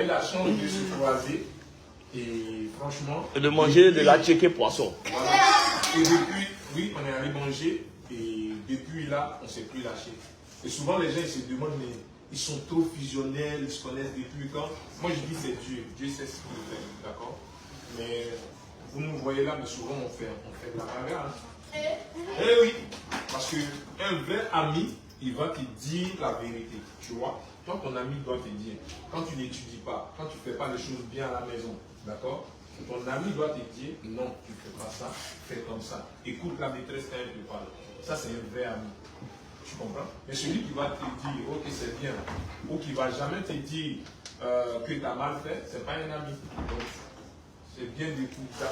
eu la chance de se croiser et franchement... Et de manger de la tchéké poisson. Voilà. Et depuis, oui, on est allé manger et depuis là, on ne s'est plus lâché. Et souvent les gens ils se demandent, mais ils sont trop fusionnels, ils se connaissent depuis quand. Moi je dis c'est Dieu, Dieu sait ce qu'il fait, d'accord? Mais vous nous voyez là, mais souvent on fait de la bagarre. Hein. Eh oui, parce qu'un vrai ami, il va te dire la vérité, tu vois. Toi, ton ami doit te dire, quand tu n'étudies pas, quand tu ne fais pas les choses bien à la maison, d'accord? Ton ami doit te dire, non, tu ne fais pas ça, fais comme ça. Écoute la maîtresse quand elle te parle. Ça, c'est un vrai ami. Tu comprends? Mais celui qui va te dire, ok, c'est bien, ou qui ne va jamais te dire que tu as mal fait, ce n'est pas un ami. Donc, c'est bien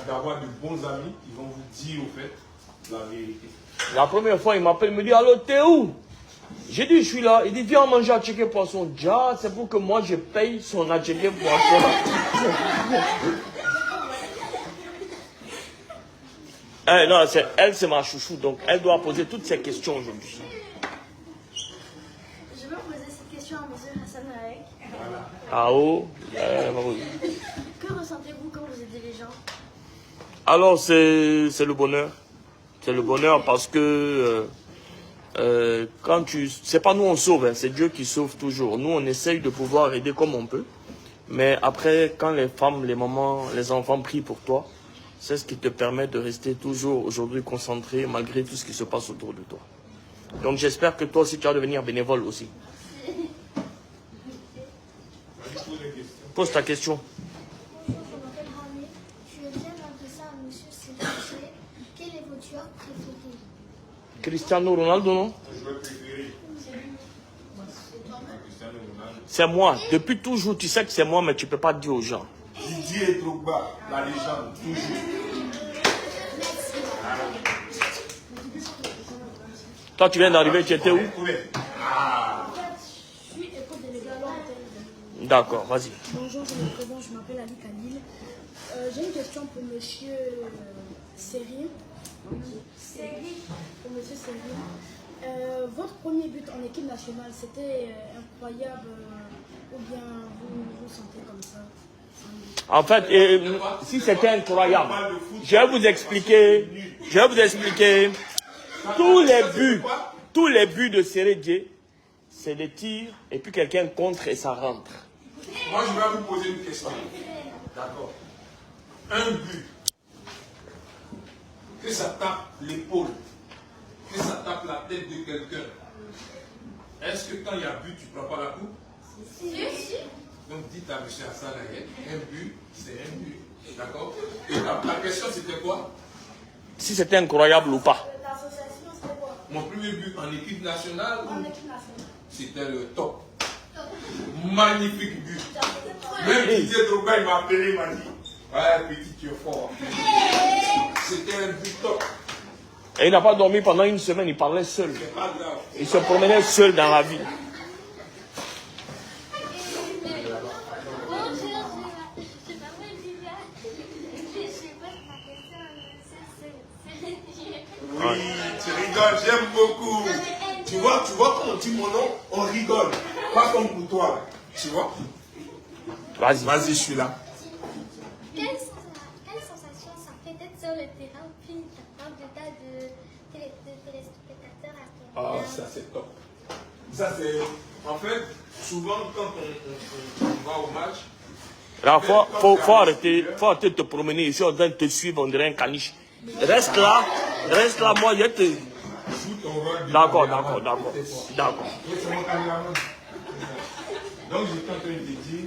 d'avoir de bons amis qui vont vous dire, au fait, la vérité. La première fois, il m'appelle, il me dit, allô, t'es où? J'ai dit, je suis là. Il dit, viens manger à tchéké poisson. Déjà, c'est pour que moi, je paye son tchéké poisson. Non, elle, c'est ma chouchou, donc elle doit poser toutes ces questions aujourd'hui. Je veux poser cette question à M. Hassan Aek. Voilà. Ah oh, Que ressentez-vous quand vous aidez les gens? Alors, c'est le bonheur. C'est le bonheur parce que quand tu... C'est pas nous on sauve, hein, c'est Dieu qui sauve toujours. Nous, on essaye de pouvoir aider comme on peut. Mais après, quand les femmes, les mamans, les enfants prient pour toi, c'est ce qui te permet de rester toujours aujourd'hui concentré malgré tout ce qui se passe autour de toi. Donc j'espère que toi aussi tu vas devenir bénévole aussi. Pose ta question. Bonjour, je m'appelle Rami. Je viens d'adresser à M. Séché. Quel est votre joueur préféré? Cristiano Ronaldo, non? Mon joueur préféré. Cristiano Ronaldo. C'est moi. Depuis toujours, tu sais que c'est moi, mais tu ne peux pas dire aux gens. Didier Drogba, la légende, toujours. Toi, tu viens d'arriver, tu étais où? Ah. Je suis éco-délégué à l'antenne. D'accord, vas-y. Bonjour, je me présente, je m'appelle Ali Khalil. J'ai une question pour monsieur Seri. Pour monsieur Seri. Votre premier but en équipe nationale, c'était incroyable ou bien vous sentez comme ça? En fait, si c'était incroyable, je vais vous expliquer tous les buts de Sérédié, c'est des tirs et puis quelqu'un contre et ça rentre. Moi, je vais vous poser une question. D'accord. Un but. Que ça tape l'épaule, que ça tape la tête de quelqu'un. Est-ce que quand il y a but, tu ne prends pas la coupe? Si. Donc dites à M. Hassan Aek, un but, c'est un but. D'accord? Et la question, c'était quoi? Si c'était incroyable ou pas. L'association, c'était quoi? Mon premier but en équipe nationale, En équipe nationale. c'était le top. Magnifique but. Même Didier Drogba, il m'a appelé, il m'a dit, ouais, petit, tu es fort. C'était un but top. Et il n'a pas dormi pendant une semaine, il parlait seul. C'est pas grave. Il se promenait seul dans la ville. Bonjour, je m'appelle Viviane. Je pose ma question à M. Séché. Oui, tu rigoles, j'aime beaucoup. Tu vois, quand on dit mon nom, on rigole. Pas comme pour toi, tu vois. Vas-y. Vas-y, je suis là. Quelle sensation ça fait d'être sur le terrain puis capable de tas de téléspectateurs à Ah, ça c'est top. Ça c'est... En fait, souvent quand on va au match... Là, faut arrêter de te promener ici, on doit te suivre, on dirait un caniche. Reste là, moi je te... Joue ton rôle de D'accord. Oui, c'est mon caméraman. Donc j'étais en train de te dire,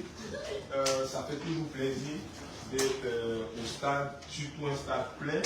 ça fait toujours plaisir d'être au stade, surtout un stade plein.